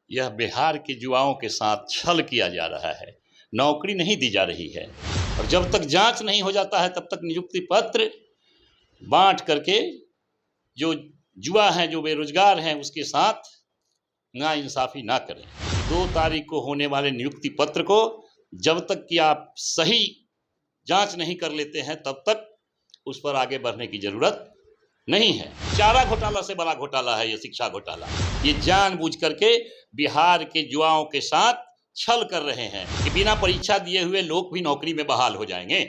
यह बिहार के युवाओं के साथ छल किया जा रहा है। नौकरी नहीं दी जा रही है और जब तक जांच नहीं हो जाता है तब तक नियुक्ति पत्र बांट करके जो युवा हैं, जो बेरोजगार हैं, उसके साथ नाइंसाफ़ी ना करें। 2 तारीख को होने वाले नियुक्ति पत्र को जब तक कि आप सही जांच नहीं कर लेते हैं तब तक उस पर आगे बढ़ने की ज़रूरत नहीं है। चारा घोटाला से बड़ा घोटाला है ये शिक्षा घोटाला। ये जानबूझ करके बिहार के युवाओं के साथ छल कर रहे हैं कि बिना परीक्षा दिए हुए लोग भी नौकरी में बहाल हो जाएंगे।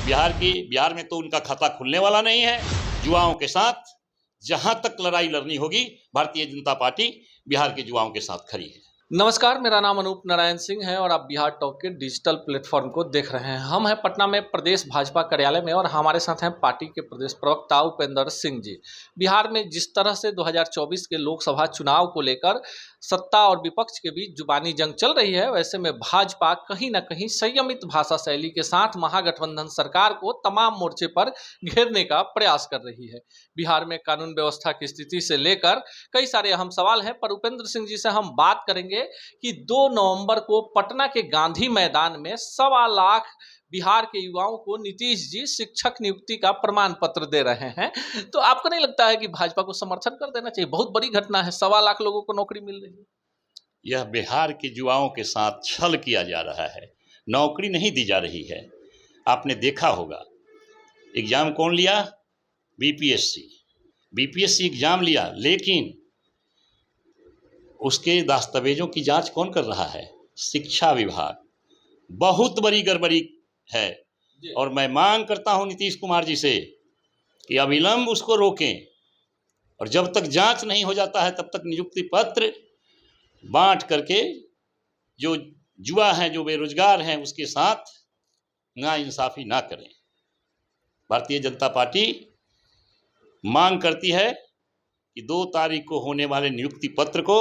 बिहार में तो उनका खाता खुलने वाला नहीं है। युवाओं के साथ जहां तक लड़ाई लड़नी होगी, भारतीय जनता पार्टी बिहार के युवाओं के साथ खड़ी है। नमस्कार, मेरा नाम अनूप नारायण सिंह है और आप बिहार टॉक के डिजिटल प्लेटफॉर्म को देख रहे हैं। हम हैं पटना में प्रदेश भाजपा कार्यालय में और हमारे साथ हैं पार्टी के प्रदेश प्रवक्ता उपेंद्र सिंह जी। बिहार में जिस तरह से 2024 के लोकसभा चुनाव को लेकर सत्ता और विपक्ष के बीच जुबानी जंग चल रही है, वैसे में भाजपा कहीं न कहीं संयमित भाषा शैली के साथ महागठबंधन सरकार को तमाम मोर्चे पर घेरने का प्रयास कर रही है। बिहार में कानून व्यवस्था की स्थिति से लेकर कई सारे अहम सवाल हैं, पर उपेंद्र सिंह जी से हम बात करेंगे कि 2 नवंबर को पटना के गांधी मैदान में 1.25 लाख बिहार के युवाओं को नीतीश जी शिक्षक नियुक्ति का प्रमाण पत्र दे रहे हैं। तो आपको नहीं लगता है कि भाजपा को समर्थन कर देना चाहिए? बहुत बड़ी घटना है, 1.25 लाख लोगों को नौकरी मिल रही है। यह बिहार के युवाओं के साथ छल किया जा रहा है। नौकरी नहीं दी जा रही है। आपने देखा होगा, एग्जाम कौन लिया? बीपीएससी एग्जाम लिया, लेकिन उसके दस्तावेजों की जांच कौन कर रहा है? शिक्षा विभाग। बहुत बड़ी गड़बड़ी है और मैं मांग करता हूं नीतीश कुमार जी से कि अविलंब उसको रोकें और जब तक जांच नहीं हो जाता है तब तक नियुक्ति पत्र बांट करके जो युवा हैं, जो बेरोजगार हैं, उसके साथ नाइंसाफ़ी ना करें। भारतीय जनता पार्टी मांग करती है कि 2 तारीख को होने वाले नियुक्ति पत्र को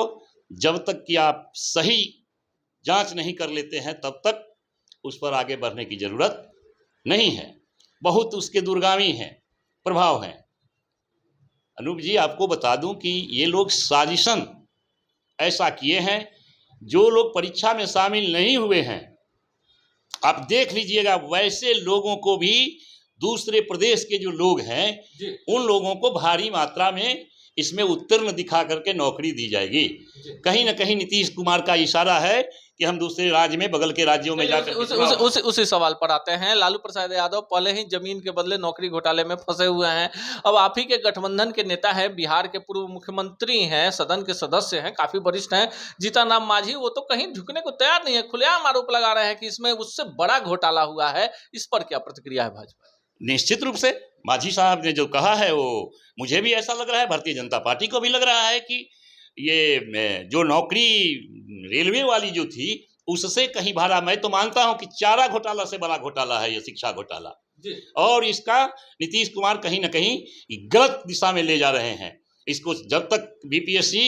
जब तक कि आप सही जांच नहीं कर लेते हैं तब तक उस पर आगे बढ़ने की ज़रूरत नहीं है। बहुत उसके दूरगामी हैं, प्रभाव हैं। अनूप जी, आपको बता दूं कि ये लोग साजिशन ऐसा किए हैं, जो लोग परीक्षा में शामिल नहीं हुए हैं, आप देख लीजिएगा, वैसे लोगों को भी दूसरे प्रदेश के जो लोग हैं उन लोगों को भारी मात्रा में इसमें उत्तीर्ण दिखा करके नौकरी दी जाएगी। कहीं ना कहीं नीतीश कुमार का इशारा है कि हम दूसरे राज्य में, बगल के राज्यों में जाकर उसी सवाल पर आते हैं। लालू प्रसाद यादव पहले ही जमीन के बदले नौकरी घोटाले में फंसे हुए हैं। अब आप ही के गठबंधन के नेता हैं, बिहार के पूर्व मुख्यमंत्री हैं, सदन के सदस्य हैं, काफी वरिष्ठ हैं, जीतन राम मांझी, वो तो कहीं झुकने को तैयार नहीं है, खुलेआम आरोप लगा रहे हैं कि इसमें उससे बड़ा घोटाला हुआ है। इस पर क्या प्रतिक्रिया है भाजपा? निश्चित रूप से मांझी साहब ने जो कहा है वो मुझे भी ऐसा लग रहा है, भारतीय जनता पार्टी को भी लग रहा है कि ये जो नौकरी रेलवे वाली जो थी उससे कहीं भाड़ा। मैं तो मानता हूं कि चारा घोटाला से बड़ा घोटाला है ये शिक्षा घोटाला, और इसका नीतीश कुमार कहीं ना कहीं गलत दिशा में ले जा रहे हैं। इसको जब तक बीपीएससी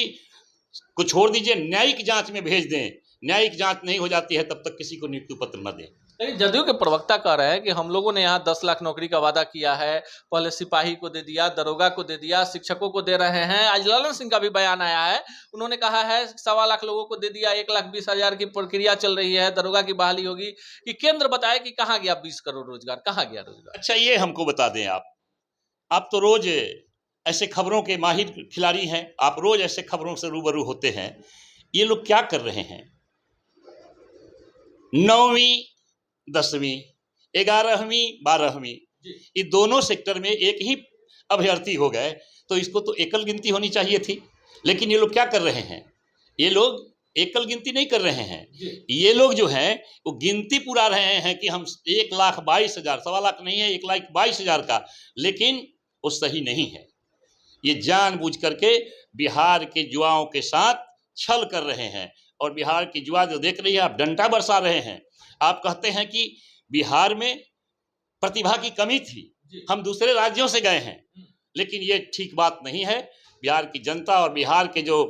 को छोड़ दीजिए, न्यायिक जांच में भेज दें। न्यायिक जांच नहीं हो जाती है तब तक किसी को नियुक्ति पत्र न दें। जदयू के प्रवक्ता कह रहे हैं कि हम लोगों ने यहाँ 10 लाख नौकरी का वादा किया है, पहले सिपाही को दे दिया, दरोगा को दे दिया, शिक्षकों को दे रहे हैं। आज ललन सिंह का भी बयान आया है, उन्होंने कहा है 1.25 लाख लोगों को दे दिया, 1,20,000 की प्रक्रिया चल रही है, दरोगा की बहाली होगी। कि केंद्र बताए कि कहाँ गया 20 करोड़ रोजगार, कहाँ गया रोजगार? अच्छा, ये हमको बता दें। आप तो रोज ऐसे खबरों के माहिर खिलाड़ी हैं, आप रोज ऐसे खबरों से रूबरू होते हैं। ये लोग क्या कर रहे हैं? 9वीं 10वीं 11वीं 12वीं ये दोनों सेक्टर में एक ही अभ्यर्थी हो गए, तो इसको तो एकल गिनती होनी चाहिए थी। लेकिन ये लोग क्या कर रहे हैं? ये लोग एकल गिनती नहीं कर रहे हैं। ये लोग जो हैं वो गिनती पुरा रहे हैं कि हम 1,22,000, 1.25 लाख नहीं है, 1,22,000 का, लेकिन वो सही नहीं है। ये जानबूझ करके बिहार के युवाओं के साथ छल कर रहे हैं और बिहार की युवा जो देख रही है, आप डंडा बरसा रहे हैं। आप कहते हैं कि बिहार में प्रतिभा की कमी थी, हम दूसरे राज्यों से गए हैं, लेकिन ये ठीक बात नहीं है। बिहार की जनता और बिहार के जो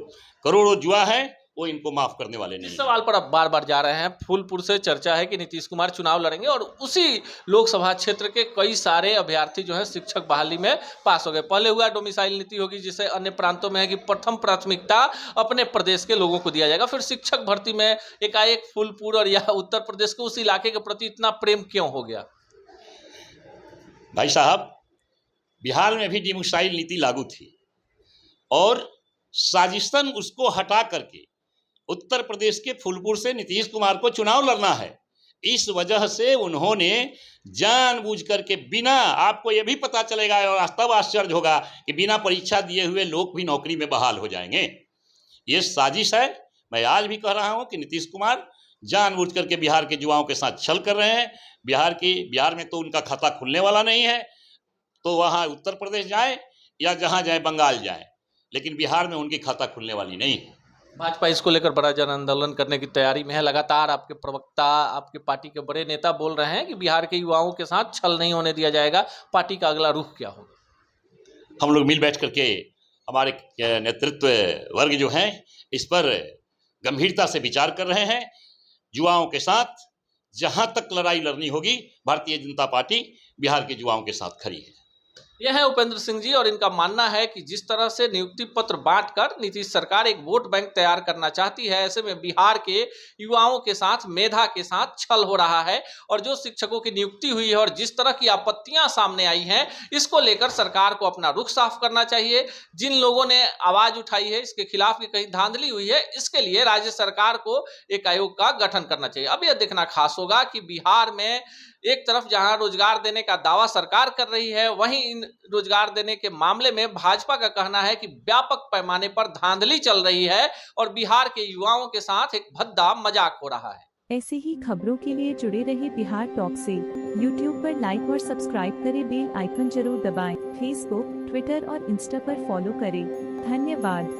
करोड़ों युवा हैं वो इनको माफ करने वाले इस नहीं हैं। सवाल पर अब बार बार जा रहे हैं। फूलपुर से चर्चा है कि नीतीश कुमार चुनाव लड़ेंगे और उसी लोकसभा क्षेत्र के कई सारे अभ्यर्थी जो है शिक्षक बहाली में पास हो गए। पहले हुआ डोमिसाइल नीति होगी, जिसे अन्य प्रांतों में है कि प्रथम प्राथमिकता अपने प्रदेश के लोगों को दिया जाएगा। फिर शिक्षक भर्ती में एकाएक फूलपुर और या उत्तर प्रदेश के उस इलाके के प्रति इतना प्रेम क्यों हो गया? भाई साहब, बिहार में भी डोमिसाइल नीति लागू थी और साजिशन उसको हटा करके उत्तर प्रदेश के फूलपुर से नीतीश कुमार को चुनाव लड़ना है। इस वजह से उन्होंने जानबूझ करके बिना, आपको यह भी पता चलेगा और तब आश्चर्य होगा कि बिना परीक्षा दिए हुए लोग भी नौकरी में बहाल हो जाएंगे। ये साजिश है। मैं आज भी कह रहा हूं कि नीतीश कुमार जानबूझ करके बिहार के युवाओं के साथ छल कर रहे हैं। बिहार में तो उनका खाता खुलने वाला नहीं है, तो वहाँ उत्तर प्रदेश जाए या जहाँ जाए, बंगाल जाए, लेकिन बिहार में उनकी खाता खुलने वाली नहीं है। भाजपा इसको लेकर बड़ा जन आंदोलन करने की तैयारी में है। लगातार आपके प्रवक्ता, आपके पार्टी के बड़े नेता बोल रहे हैं कि बिहार के युवाओं के साथ छल नहीं होने दिया जाएगा। पार्टी का अगला रुख क्या होगा? हम लोग मिल बैठ करके हमारे नेतृत्व वर्ग जो हैं इस पर गंभीरता से विचार कर रहे हैं। युवाओं के साथ जहां तक लड़ाई लड़नी होगी, भारतीय जनता पार्टी बिहार के युवाओं के साथ खड़ी है। यह है उपेंद्र सिंह जी, और इनका मानना है कि जिस तरह से नियुक्ति पत्र बांटकर नीतीश सरकार एक वोट बैंक तैयार करना चाहती है, ऐसे में बिहार के युवाओं के साथ, मेधा के साथ छल हो रहा है। और जो शिक्षकों की नियुक्ति हुई है और जिस तरह की आपत्तियां सामने आई हैं, इसको लेकर सरकार को अपना रुख साफ करना चाहिए। जिन लोगों ने आवाज उठाई है इसके खिलाफ कि कहीं धांधली हुई है, इसके लिए राज्य सरकार को एक आयोग का गठन करना चाहिए। अब यह देखना खास होगा कि बिहार में एक तरफ जहां रोजगार देने का दावा सरकार कर रही है, वहीं इन रोजगार देने के मामले में भाजपा का कहना है कि व्यापक पैमाने पर धांधली चल रही है और बिहार के युवाओं के साथ एक भद्दा मजाक हो रहा है। ऐसे ही खबरों के लिए जुड़े रहे बिहार टॉक से। यूट्यूब पर लाइक और सब्सक्राइब करें, बेल आइकन जरूर दबाएं। फेसबुक, ट्विटर और इंस्टा पर फॉलो करें। धन्यवाद।